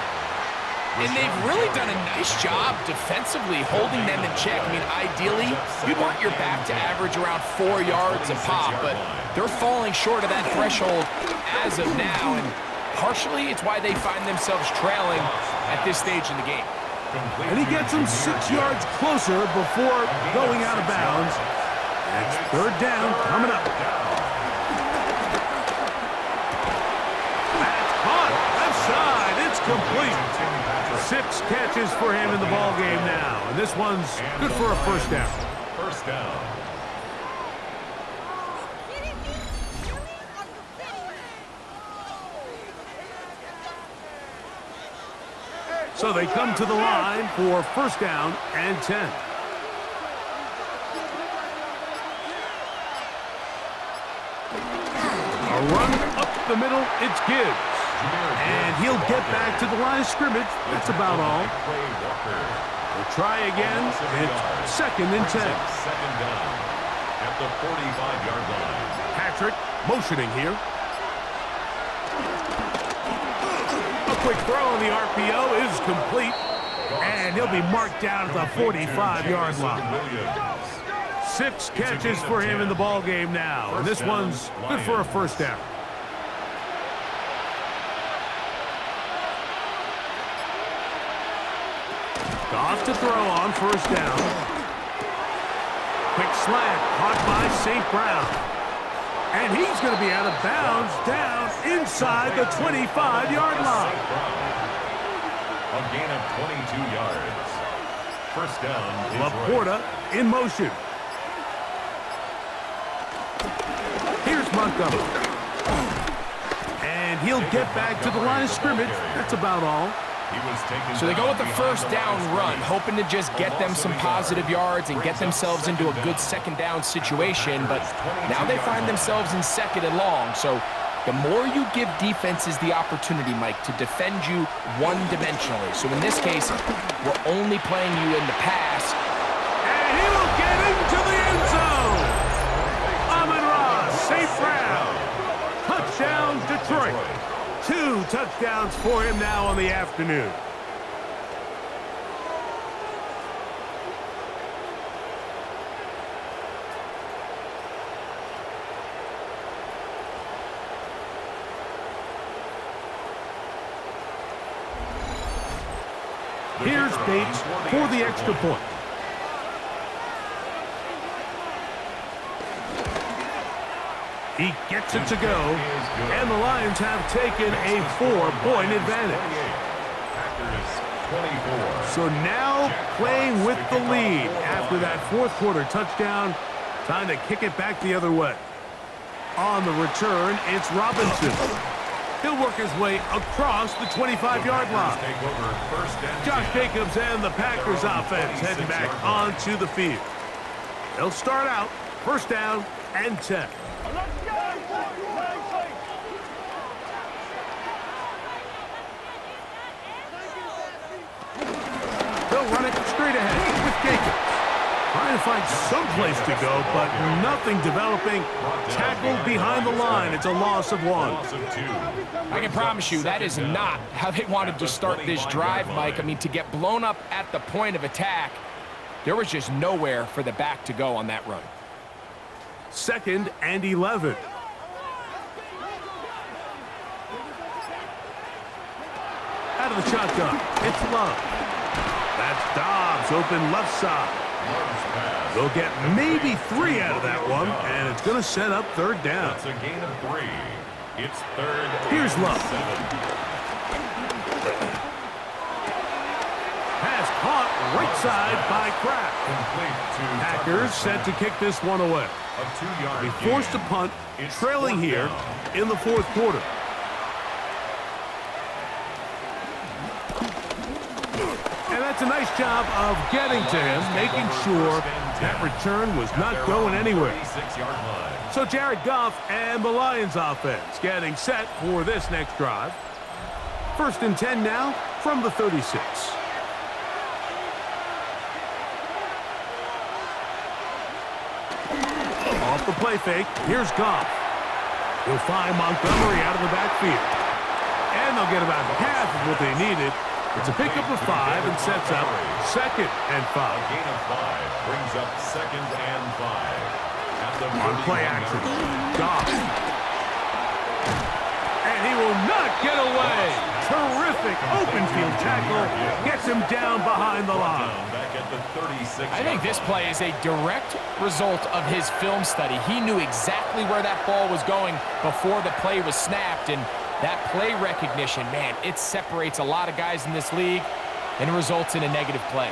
And they've really done a nice job defensively holding them in check. I mean, ideally, you'd want your back to average around 4 yards a pop, but they're falling short of that threshold as of now, and partially it's why they find themselves trailing at this stage in the game. And he gets them 6 yards closer before going out of bounds. It's 3rd down coming up. That's caught. Left side. It's complete. 6 catches for him in the ball game now, and this one's good for a 1st down. 1st down. So they come to the line for 1st down and 10. A run up the middle, it's Gibbs. And he'll get back to the line of scrimmage. That's about all. We'll try again. It's 2nd and 10. 2nd down at the 45-yard line. Patrick motioning here. A quick throw on the RPO is complete. And he'll be marked down at the 45-yard line. 6 catches for him in the ball game now. And this one's good for a 1st down. Off to throw on 1st down. Quick slant caught by St. Brown. And he's going to be out of bounds down inside the 25-yard line. A gain of 22 yards. 1st down. Laporta in motion. Here's Montgomery. And he'll get back to the line of scrimmage. That's about all. So they go with the 1st down run, hoping to just get them some positive yards and get themselves into a good 2nd down situation, but now they find themselves in 2nd and long. So the more you give defenses the opportunity, Mike, to defend you one-dimensionally. So in this case, we're only playing you in the pass. And he will get into the end zone. Amon-Ra, St. Brown. Touchdown, Detroit. 2 touchdowns for him now on the afternoon. Here's Bates for the extra point. He gets it to go, and the Lions have taken a 4-point advantage. So now playing with the lead after that fourth quarter touchdown, time to kick it back the other way. On the return, it's Robinson. He'll work his way across the 25-yard line. Josh Jacobs and the Packers offense heading back onto the field. They'll start out first down and 10. They'll run it straight ahead with Jacobs. Trying to find some place to go, but nothing developing. Tackled behind the line. It's a loss of 1. I can promise you that is not how they wanted to start this drive, Mike. I mean, to get blown up at the point of attack, there was just nowhere for the back to go on that run. 2nd and 11. Out of the shotgun, it's Love. That's Dobbs, open left side. They'll get maybe 3 out of that one, and it's going to set up third down. That's a gain of 3. It's 3rd. Here's Love. Pass caught right side by Kraft. Packers set to kick this one away. He forced a punt, trailing here in the fourth quarter. And that's a nice job of getting to him, making sure that return was not going anywhere. So Jared Goff and the Lions offense getting set for this next drive. 1st and 10 now from the 36. Off the play fake, here's Goff. He'll find Montgomery out of the backfield. And they'll get about half of what they needed. It's a pickup of 5 and sets up 2nd and 5. A gain of 5 brings up 2nd and 5. On play action, Goff. And he will not get away. Terrific open field tackle. Gets him down behind the line. I think this play is a direct result of his film study. He knew exactly where that ball was going before the play was snapped, and that play recognition, man, it separates a lot of guys in this league and results in a negative play.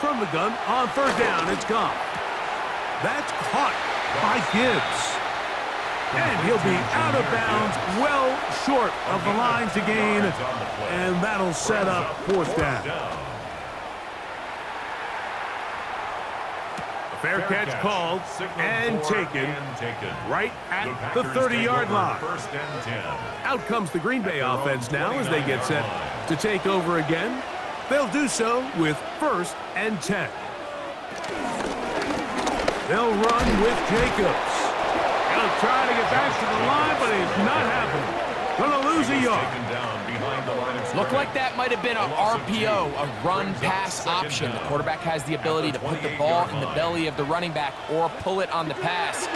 From the gun, on 3rd down, it's Goff. That's caught by Gibbs. And he'll be out of bounds, well short of the line to gain, and that'll set up 4th down. Fair catch called and taken right at the 30-yard line. Out comes the Green Bay offense now as they get set to take over again. They'll do so with 1st and 10. They'll run with Jacobs. He'll try to get back to the line, but it's not happening. Gonna lose a yard. Looked like that might have been an RPO, a run-pass option. The quarterback has the ability to put the ball in the belly of the running back or pull it on the pass.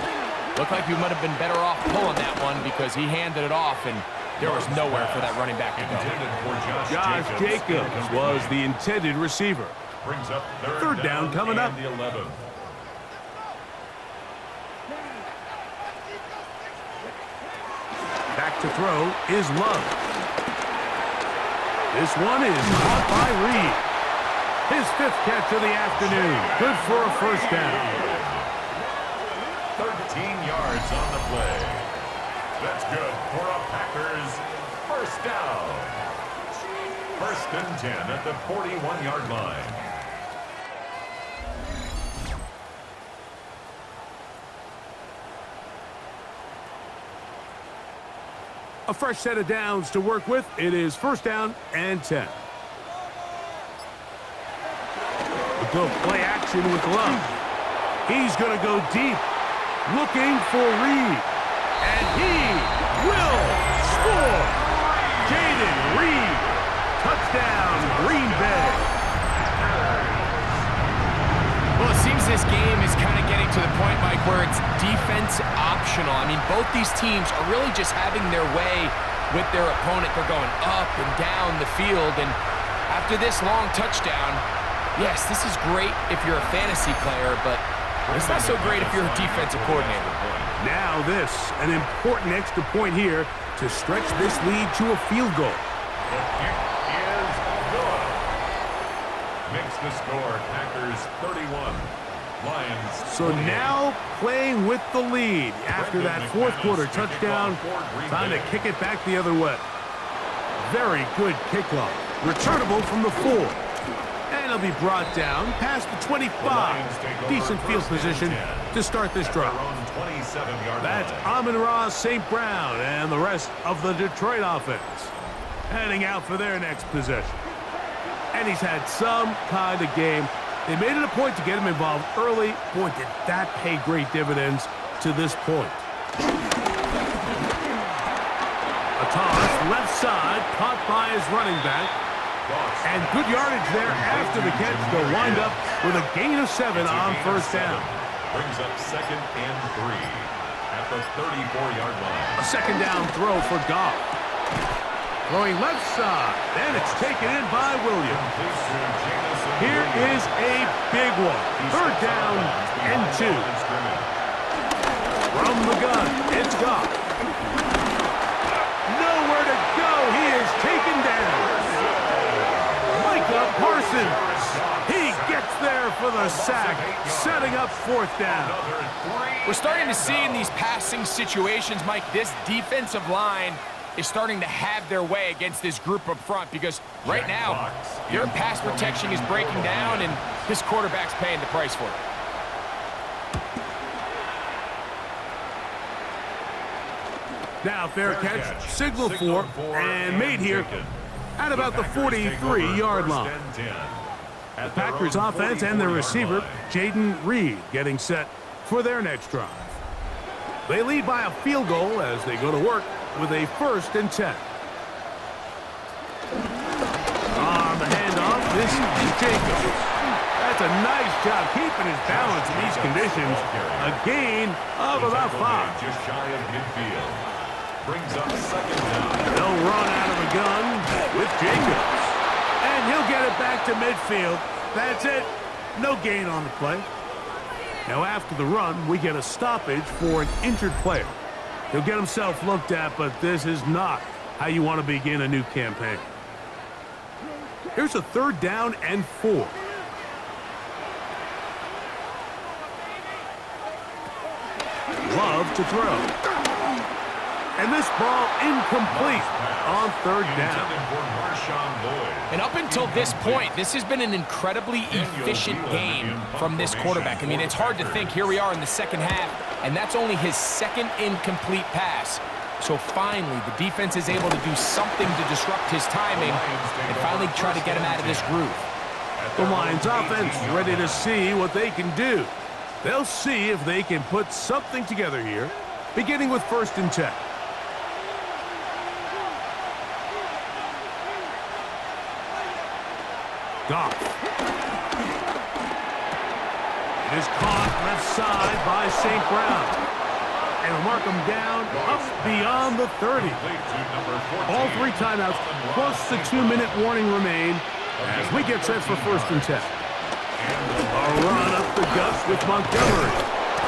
Looked like we might have been better off pulling that one because he handed it off, and there was nowhere for that running back to go. Josh Jacobs was the intended receiver. 3rd down coming up. Back to throw is Love. This one is caught by Reed. His 5th catch of the afternoon. Good for a 1st down. 13 yards on the play. That's good for a Packers 1st down. 1st and 10 at the 41-yard line. A fresh set of downs to work with. It is 1st down and 10. We'll go play action with Love. He's going to go deep, looking for Reed. And he will score. Jaden Reed. Touchdown, Green Bay. Well, it seems this game is kind of getting to the point, Mike, where it's defense optional. I mean, both these teams are really just having their way with their opponent. They're going up and down the field, and after this long touchdown, yes, this is great if you're a fantasy player, but it's not so great if you're a defensive coordinator. Now this, an important extra point here to stretch this lead to a field goal. The kick is good. Makes the score Packers 31, Lions 28. So now playing with the lead after that fourth quarter touchdown, time to kick it back the other way. Very good kickoff. Returnable from the 4. And it'll be brought down past the 25. Decent field position to start this drive. That's Amon-Ra, St. Brown, and the rest of the Detroit offense heading out for their next possession. And he's had some kind of game. They made it a point to get him involved early. Boy, did that pay great dividends to this point. A toss, left side, caught by his running back. And good yardage there after the catch. They'll wind up with a gain of 7 on first down. Brings up 2nd and 3 at the 34-yard line. A second down throw for Goff. Throwing left side, and it's taken in by Williams. Here is a big one. Third down and 2. From the gun, it's Goff. Nowhere to go. He is taken down. Micah Parsons. He gets there for the sack, setting up fourth down. We're starting to see in these passing situations, Mike, this defensive line is starting to have their way against this group up front, because right now their pass protection is breaking down and this quarterback's paying the price for it. Now fair catch, signal for, and made here at about the 43-yard line. The Packers offense and their receiver, Jaden Reed, getting set for their next drive. They lead by a field goal as they go to work with a 1st and 10. On the handoff, this is Jacobs. That's a nice job keeping his balance in these conditions. A gain of about 5. Just shy of midfield. Brings up 2nd down. They'll run out of the gun with Jacobs. And he'll get it back to midfield. That's it. No gain on the play. Now after the run, we get a stoppage for an injured player. He'll get himself looked at, but this is not how you want to begin a new campaign. Here's a 3rd down and 4. Love to throw. And this ball incomplete on 3rd down. And up until this point, this has been an incredibly efficient game from this quarterback. I mean, it's hard to think. Here we are in the second half, and that's only his 2nd incomplete pass. So finally, the defense is able to do something to disrupt his timing and finally try to get him out of this groove. The Lions offense ready to see what they can do. They'll see if they can put something together here, beginning with 1st and 10. Goff. It is caught left side by St. Brown. And will mark him down up beyond the 30. All 3 timeouts plus the 2-minute warning remain as we get set for 1st and 10. A run up the gut with Montgomery.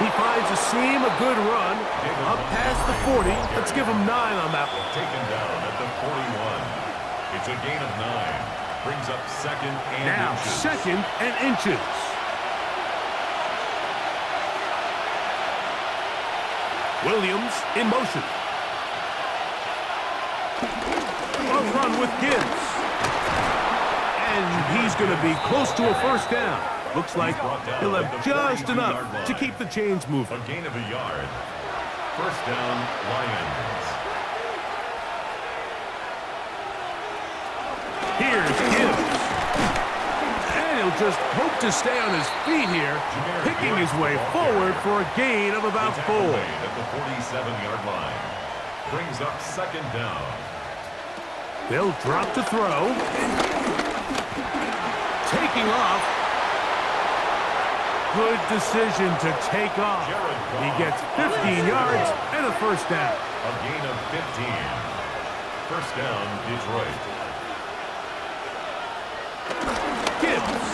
He finds a seam, a good run, up past the 40. Let's give him 9 on that one. Taken down at the 41. It's a gain of 9. Brings up 2nd and now inches. 2nd and inches. Williams in motion. A run with Gibbs. And he's going to be close to a 1st down. Looks like he'll have just enough to keep the chains moving. A gain of a yard. 1st down, Lions. Here's Gibbs. And he'll just hope to stay on his feet here, picking his way forward for a gain of about 4. At the 47-yard line. Brings up 2nd down. They'll drop to throw. Taking off. Good decision to take off. He gets 15 yards and a 1st down. A gain of 15. First down, Detroit. Gibbs.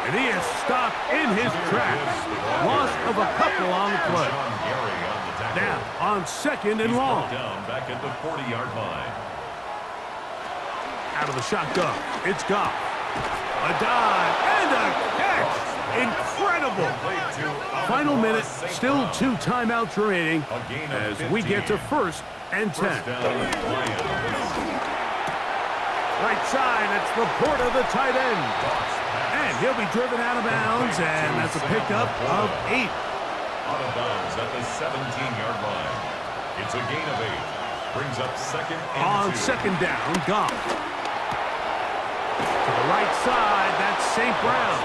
And he is stopped in his tracks. Loss of a couple on the play. Now on second and long. Down back at the 40-yard line. Out of the shotgun, it's Goff. A dive and a catch. Incredible. Final minute, still 2 timeouts remaining as we get to first and 10. Right side, it's Laporta, the tight end. And he'll be driven out of bounds, and that's a pickup of 8. Out of bounds at the 17-yard line. It's a gain of 8. Brings up second and On 2. second down, Goff. To the right side, that's St. Brown.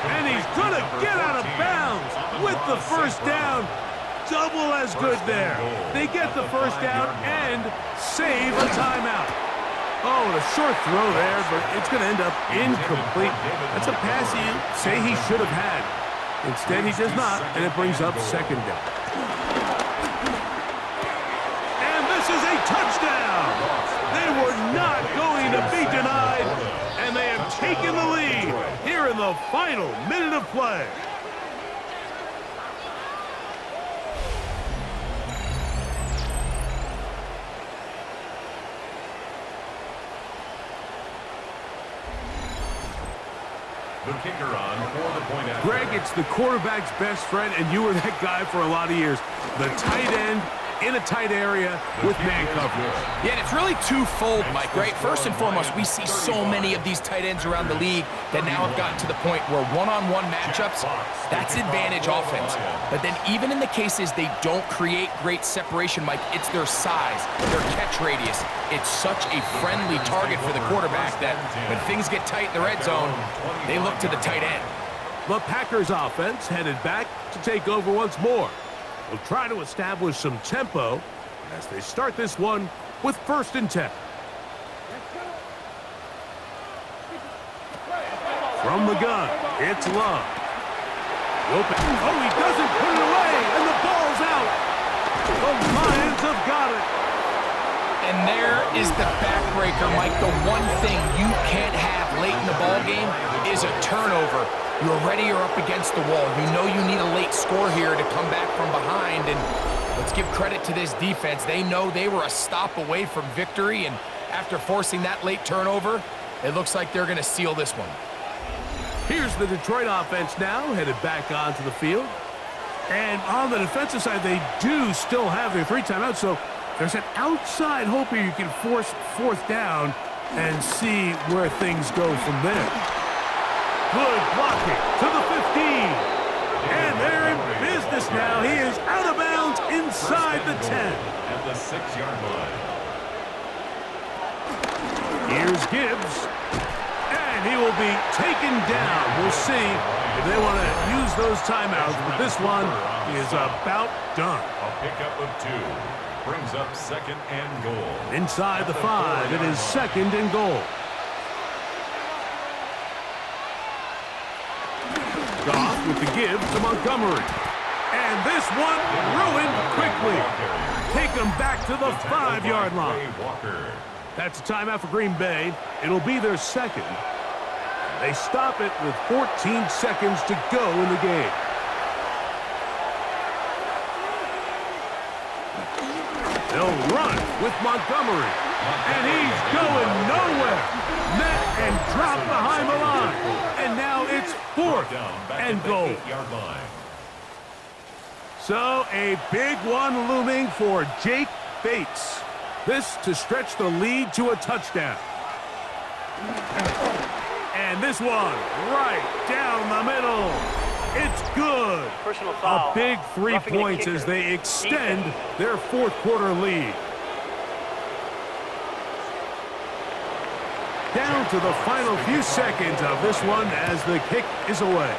And he's going to get out of bounds with the first down. Double as good there. They get the first down and save a timeout. Oh, a short throw there, but it's going to end up incomplete. That's a pass you say he should have had. Instead, he does not, and it brings up second down. And this is a touchdown. They were not going to be denied, and they have taken the lead here in the final minute of play. The kicker on for the point after. Greg, it's the quarterback's best friend, and you were that guy for a lot of years. The tight end in a tight area with man coverage. Yeah, and it's really twofold, Mike, right? First and foremost, we see so many of these tight ends around the league that now have gotten to the point where one-on-one matchups, that's advantage offense. But then even in the cases they don't create great separation, Mike, it's their size, their catch radius. It's such a friendly target for the quarterback that when things get tight in the red zone, they look to the tight end. The Packers offense headed back to take over once more. They'll try to establish some tempo as they start this one with first and 10. From the gun, it's Love. Open. Oh, he doesn't put it away, and the ball's out. The Lions have got it. And there is the backbreaker, Mike. The one thing you can't have late in the ballgame is a turnover. You're ready, you're up against the wall. You know you need a late score here to come back from behind, and let's give credit to this defense. They know they were a stop away from victory, and after forcing that late turnover, it looks like they're going to seal this one. Here's the Detroit offense now, headed back onto the field. And on the defensive side, they do still have their 3 timeouts, so there's an outside hope here you can force fourth down and see where things go from there. Good blocking to the 15. And they're in business now. He is out of bounds inside the 10. At the 6-yard line. Here's Gibbs. And he will be taken down. We'll see if they want to use those timeouts, but this one is about done. A pickup of 2. Brings up second and goal. Inside the 5, it is second and goal. Goff with the give to Montgomery. And this one ruined quickly. Take them back to the 5-yard line. That's a timeout for Green Bay. It'll be their second. They stop it with 14 seconds to go in the game. They'll run with Montgomery. And he's going nowhere. Met and dropped behind the line. And now it's 4th and goal. So a big one looming for Jake Bates. This to stretch the lead to a touchdown. And this one right down the middle. It's good. Personal foul. A big 3 Roughing the points kicker. as they extend their 4th quarter lead. Down to the final few seconds of this one as the kick is away.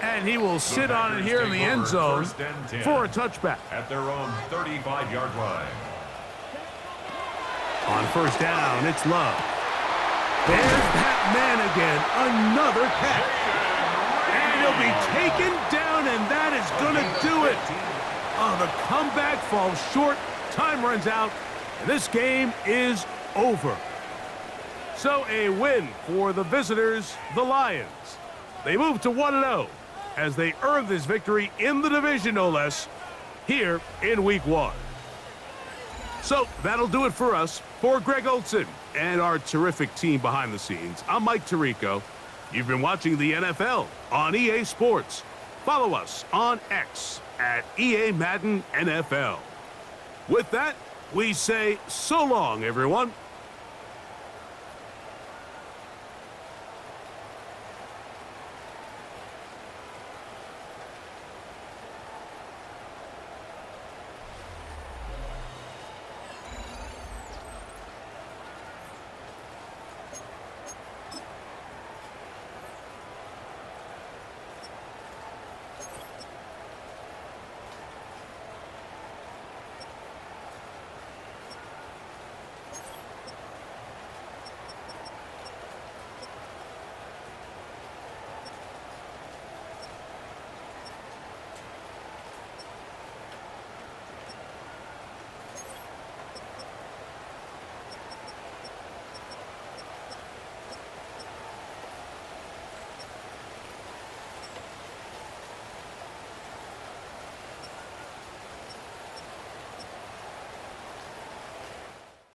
And he will sit on it here in the end zone for a touchback. At their own 35-yard line. On first down, it's Love. There's that man again, another catch. And he'll be taken down, and that is going to do it. Oh, the comeback falls short. Time runs out, and this game is over. So a win for the visitors, the Lions. They move to 1-0 as they earn this victory in the division, no less, here in Week 1. So that'll do it for us. For Greg Olson and our terrific team behind the scenes, I'm Mike Tirico. You've been watching the NFL on EA Sports. Follow us on X at EA Madden NFL. With that, we say so long, everyone.